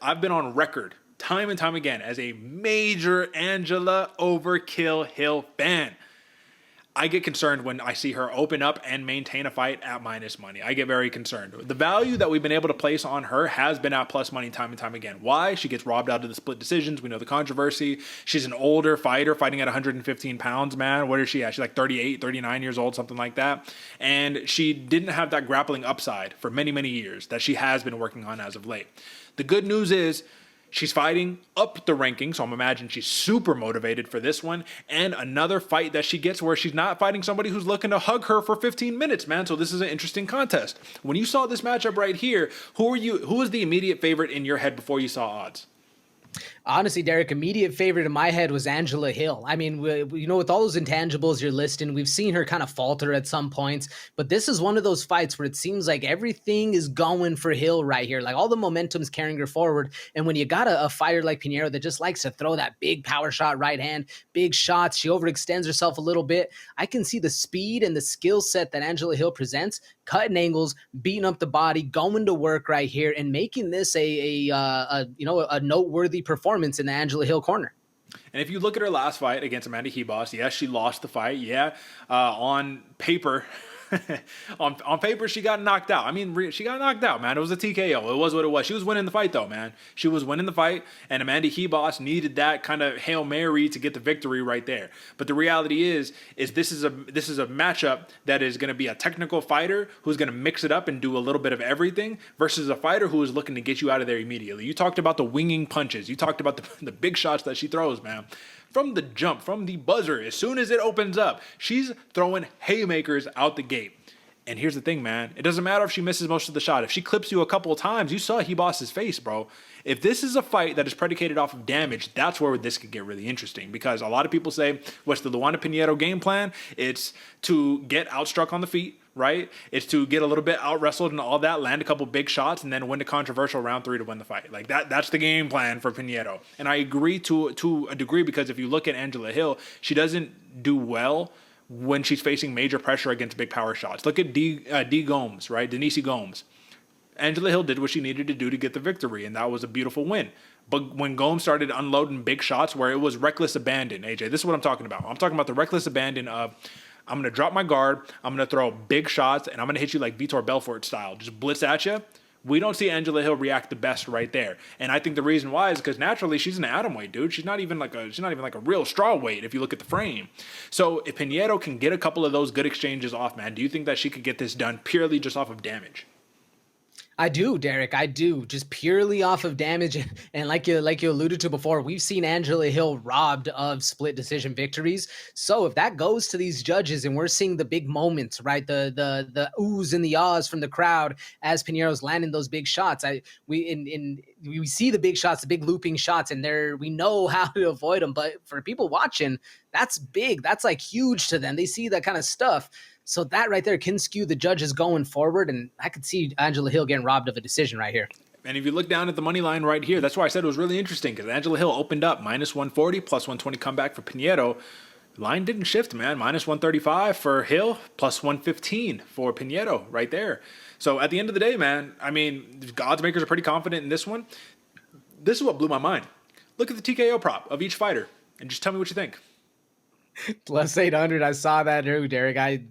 I've been on record time and time again as a major Angela Overkill Hill fan. I get concerned when I see her open up and maintain a fight at minus money. I get very concerned. The value that we've been able to place on her has been at plus money time and time again. Why? She gets robbed out of the split decisions. We know the controversy. She's an older fighter fighting at 115 pounds, man. What is she at? She's like 38, 39 years old, something like that. And she didn't have that grappling upside for many, many years that she has been working on as of late. The good news is, she's fighting up the rankings, so I'm imagining she's super motivated for this one. And another fight that she gets where she's not fighting somebody who's looking to hug her for 15 minutes, man. So this is an interesting contest. When you saw this matchup right here, who was the immediate favorite in your head before you saw odds? Honestly, Derek, immediate favorite in my head was Angela Hill. I mean, with all those intangibles you're listing, we've seen her kind of falter at some points, but this is one of those fights where it seems like everything is going for Hill right here. Like all the momentum's carrying her forward. And when you got a fighter like Pinheiro that just likes to throw that big power shot right hand, big shots, she overextends herself a little bit. I can see the speed and the skill set that Angela Hill presents, cutting angles, beating up the body, going to work right here, and making this a noteworthy performance in the Angela Hill corner. And if you look at her last fight against Amanda Hebos, yes, she lost the fight. Yeah, on paper, on paper, she got knocked out. I mean, she got knocked out, man. It was a TKO. It was what it was. She was winning the fight, though, man. She was winning the fight, and Amanda Hebos needed that kind of Hail Mary to get the victory right there. But the reality is this is a matchup that is going to be a technical fighter who's going to mix it up and do a little bit of everything versus a fighter who is looking to get you out of there immediately. You talked about the winging punches. You talked about the big shots that she throws, man. From the jump, from the buzzer, as soon as it opens up, she's throwing haymakers out the gate. And here's the thing, man. It doesn't matter if she misses most of the shot. If she clips you a couple of times, you saw Hebos's face, bro. If this is a fight that is predicated off of damage, that's where this could get really interesting. Because a lot of people say, what's the Luana Pinheiro game plan? It's to get outstruck on the feet, right? It's to get a little bit out-wrestled and all that, land a couple big shots, and then win the controversial round 3 to win the fight. Like that's the game plan for Pinheiro. And I agree to a degree because if you look at Angela Hill, she doesn't do well when she's facing major pressure against big power shots. Look at D. Gomes, right? Denise Gomes. Angela Hill did what she needed to do to get the victory, and that was a beautiful win. But when Gomes started unloading big shots where it was reckless abandon, AJ, this is what I'm talking about. I'm talking about the reckless abandon of, I'm going to drop my guard, I'm going to throw big shots, and I'm going to hit you like Vitor Belfort style. Just blitz at you. We don't see Angela Hill react the best right there. And I think the reason why is because naturally she's an atomweight, dude. She's not even like a real straw weight if you look at the frame. So if Pinheiro can get a couple of those good exchanges off, man, do you think that she could get this done purely just off of damage? I do, Derek. I do. Just purely off of damage. And like you alluded to before, we've seen Angela Hill robbed of split decision victories. So if that goes to these judges and we're seeing the big moments, right? The oohs and the ahs from the crowd as Pinheiro's landing those big shots. We see the big shots, the big looping shots, and we know how to avoid them. But for people watching, that's big. That's like huge to them. They see that kind of stuff. So that right there can skew the judges going forward, and I could see Angela Hill getting robbed of a decision right here. And if you look down at the money line right here, that's why I said it was really interesting, because Angela Hill opened up minus 140, plus 120 comeback for Pinheiro. The line didn't shift, man. Minus 135 for Hill, plus 115 for Pinheiro right there. So at the end of the day, man, I mean, the odds makers are pretty confident in this one. This is what blew my mind. Look at the TKO prop of each fighter, and just tell me what you think. Plus 800, I saw that too, Derek. I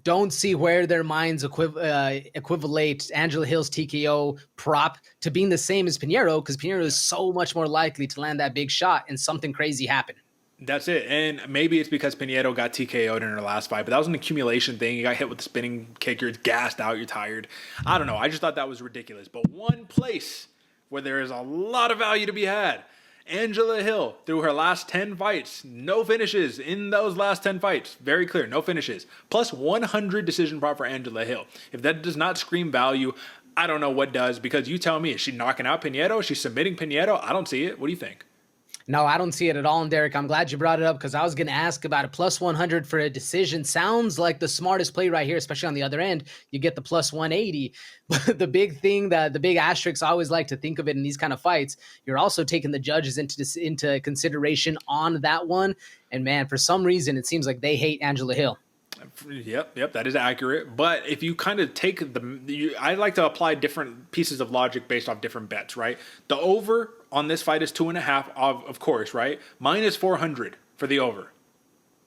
don't see where their minds equivalate Angela Hill's TKO prop to being the same as Pinheiro, because Pinheiro is so much more likely to land that big shot and something crazy happen. That's it. And maybe it's because Pinheiro got TKO'd in her last fight, but that was an accumulation thing. You got hit with the spinning kick, you're gassed out, you're tired. I don't know. I just thought that was ridiculous. But one place where there is a lot of value to be had, Angela Hill, through her last 10 fights, no finishes in those last 10 fights. Very clear, no finishes. Plus 100 decision prop for Angela Hill. If that does not scream value, I don't know what does, because you tell me, is she knocking out Pinheiro? Is she submitting Pinheiro? I don't see it. What do you think? No, I don't see it at all. And Derek, I'm glad you brought it up, because I was going to ask about a plus 100 for a decision. Sounds like the smartest play right here, especially on the other end. You get the plus 180. But the big thing, the big asterisks, I always like to think of it in these kind of fights, you're also taking the judges into consideration on that one. And man, for some reason, it seems like they hate Angela Hill. Yep, that is accurate. But if you kind of take I like to apply different pieces of logic based off different bets, right? The over on this fight is 2.5, of course, right? Minus 400 for the over.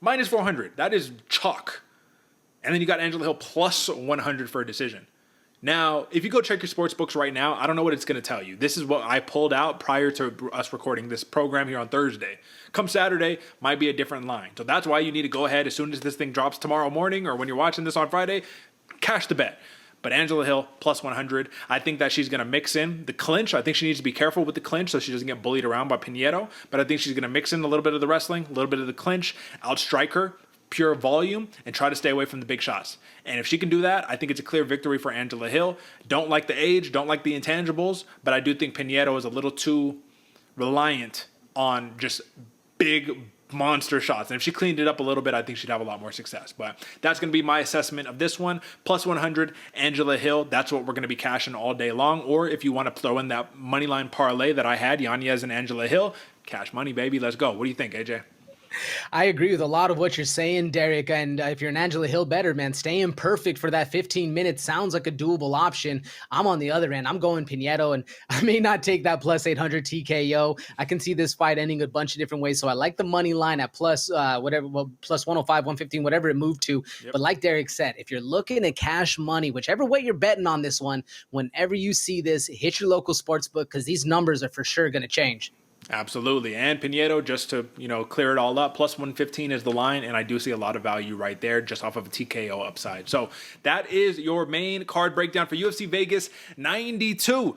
Minus 400. That is chalk. And then you got Angela Hill plus 100 for a decision. Now, if you go check your sports books right now, I don't know what it's going to tell you. This is what I pulled out prior to us recording this program here on Thursday. Come Saturday, might be a different line. So that's why you need to go ahead as soon as this thing drops tomorrow morning or when you're watching this on Friday, cash the bet. But Angela Hill, plus 100. I think that she's going to mix in the clinch. I think she needs to be careful with the clinch so she doesn't get bullied around by Pinheiro. But I think she's going to mix in a little bit of the wrestling, a little bit of the clinch, outstrike her, pure volume, and try to stay away from the big shots. And if she can do that, I think it's a clear victory for Angela Hill. Don't like the age, don't like the intangibles, but I do think Pinheiro is a little too reliant on just big monster shots. And if she cleaned it up a little bit, I think she'd have a lot more success. But that's going to be my assessment of this one. Plus 100, Angela Hill. That's what we're going to be cashing all day long. Or if you want to throw in that money line parlay that I had, Yanez and Angela Hill, cash money, baby. Let's go. What do you think, AJ? I agree with a lot of what you're saying, Derek. And if you're an Angela Hill bettor, man, staying perfect for that 15 minutes sounds like a doable option. I'm on the other end. I'm going Pinheiro, and I may not take that plus 800 TKO. I can see this fight ending a bunch of different ways. So I like the money line at plus plus 105, 115, whatever it moved to. Yep. But like Derek said, if you're looking at cash money, whichever way you're betting on this one, whenever you see this, hit your local sports book because these numbers are for sure going to change. Absolutely. And Pinheiro, just to, clear it all up, plus 115 is the line, and I do see a lot of value right there just off of a TKO upside. So that is your main card breakdown for UFC Vegas 92.